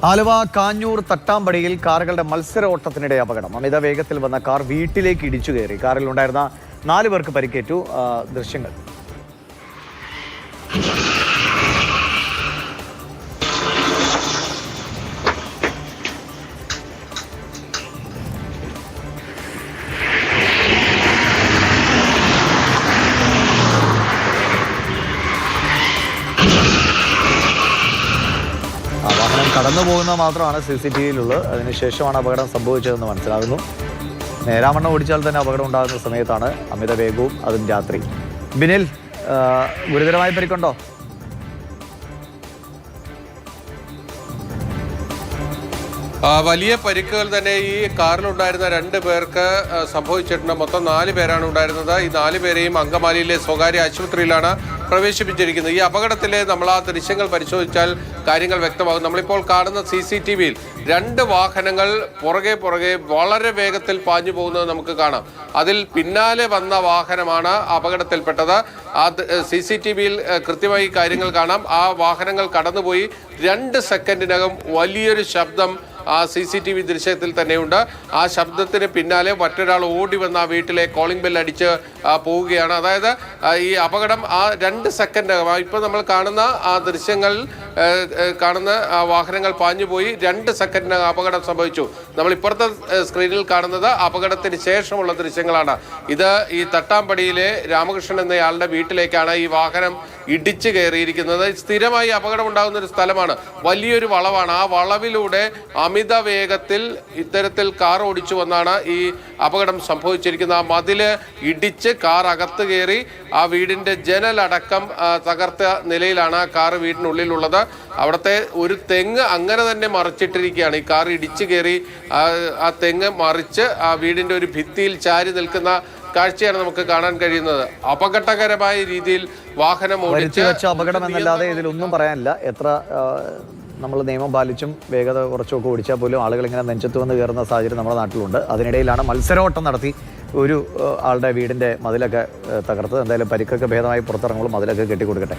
ആലുവ കാഞ്ഞൂർ തട്ടാമ്പടിയിൽ കാറുകളുടെ മത്സര ഓട്ടത്തിനിടെ അപകടം. അമിത വേഗത്തിൽ വന്ന കാർ വീട്ടിലേക്ക് ഇടിച്ചു കയറി. കാറിലുണ്ടായിരുന്ന 4 പേർക്ക് പരിക്കേറ്റു. ദൃശ്യങ്ങൾ. വാഹനം കടന്നു പോകുന്നത് മാത്രമാണ് CCTVയിലുള്ളത്. അതിനുശേഷമാണ് അപകടം സംഭവിച്ചതെന്ന് മനസ്സിലാകുന്നു. നേരാമണ്ണം ഓടിച്ചാൽ തന്നെ അപകടം ഉണ്ടാകുന്ന സമയത്താണ് അമിത വേഗവും, അതും രാത്രി. ബിനിൽ, ഗുരുതരമായി പരിക്കുണ്ടോ? വലിയ പരിക്കുകൾ തന്നെ ഈ കാറിലുണ്ടായിരുന്ന 2 പേർക്ക് സംഭവിച്ചിട്ടുണ്ട്. മൊത്തം 4 പേരാണ് ഉണ്ടായിരുന്നത്. ഈ 4 പേരെയും അങ്കമാലിയിലെ സ്വകാര്യ ആശുപത്രിയിലാണ് പ്രവേശിപ്പിച്ചിരിക്കുന്നത്. ഈ അപകടത്തിലെ നമ്മൾ ആ ദൃശ്യങ്ങൾ പരിശോധിച്ചാൽ കാര്യങ്ങൾ വ്യക്തമാകും. നമ്മളിപ്പോൾ കാണുന്ന CCTVയിൽ 2 വാഹനങ്ങൾ പുറകെ വളരെ വേഗത്തിൽ പാഞ്ഞു പോകുന്നത് നമുക്ക് കാണാം. അതിൽ പിന്നാലെ വന്ന വാഹനമാണ് അപകടത്തിൽപ്പെട്ടത്. ആ CCTVയിൽ കൃത്യമായി കാര്യങ്ങൾ കാണാം. ആ വാഹനങ്ങൾ കടന്നുപോയി 2 സെക്കൻഡിനകം വലിയൊരു ശബ്ദം ആ CCTV ദൃശ്യത്തിൽ തന്നെയുണ്ട്. ആ ശബ്ദത്തിന് പിന്നാലെ മറ്റൊരാൾ ഓടി വന്ന ആ വീട്ടിലെ കോളിംഗ് ബെൽ അടിച്ച് പോവുകയാണ്. അതായത് ഈ അപകടം ആ 2 സെക്കൻഡകം, ഇപ്പോൾ നമ്മൾ കാണുന്ന ആ ദൃശ്യങ്ങൾ കാണുന്ന വാഹനങ്ങൾ പാഞ്ഞുപോയി 2 സെക്കൻഡിനകം അപകടം സംഭവിച്ചു. നമ്മൾ ഇപ്പുറത്തെ സ്ക്രീനിൽ കാണുന്നത് അപകടത്തിന് ശേഷമുള്ള ദൃശ്യങ്ങളാണ്. ഇത് ഈ തട്ടാമ്പടിയിലെ രാമകൃഷ്ണൻ എന്നയാളുടെ വീട്ടിലേക്കാണ് ഈ വാഹനം ഇടിച്ചു കയറിയിരിക്കുന്നത്. സ്ഥിരമായി അപകടം ഉണ്ടാകുന്ന ഒരു സ്ഥലമാണ്. വലിയൊരു വളവാണ്. ആ വളവിലൂടെ അമിത വേഗത്തിൽ ഇത്തരത്തിൽ കാർ ഓടിച്ചു വന്നാണ് ഈ അപകടം സംഭവിച്ചിരിക്കുന്നത്. ആ മതില് ഇടിച്ച് കാർ അകത്ത് കയറി ആ വീടിന്റെ ജനലടക്കം തകർത്ത നിലയിലാണ് കാർ വീടിനുള്ളിലുള്ളത്. അവിടുത്തെ ഒരു തെങ്ങ് അങ്ങനെ തന്നെ മറിച്ചിട്ടിരിക്കുകയാണ്. ഈ കാർ ഇടിച്ചു കയറി ആ തെങ്ങ് മറിച്ച് ആ വീടിന്റെ ഒരു ഭിത്തിയിൽ ചാരി നിൽക്കുന്ന കാഴ്ചയാണ് നമുക്ക് കാണാൻ കഴിയുന്നത്. അപകടകരമായ രീതിയിൽ വാഹനം ഓടിച്ചു വെച്ച അപകടം എന്നല്ലാതെ ഇതിലൊന്നും പറയാനില്ല. എത്ര നമ്മൾ നിയമം പാലിച്ചും വേഗത കുറച്ചൊക്കെ ഓടിച്ചാൽ പോലും ആളുകൾ ഇങ്ങനെ നെഞ്ചത്ത് വന്ന് കയറുന്ന സാഹചര്യം നമ്മുടെ നാട്ടിലുണ്ട്. അതിനിടയിലാണ് മത്സരോട്ടം നടത്തി ഒരു ആളുടെ വീടിൻ്റെ മതിലൊക്കെ തകർത്ത്. എന്തായാലും പരിക്കൊക്കെ ഭേദമായി പുറത്തിറങ്ങുമ്പോൾ മതിലൊക്കെ കെട്ടിക്കൊടുക്കട്ടെ.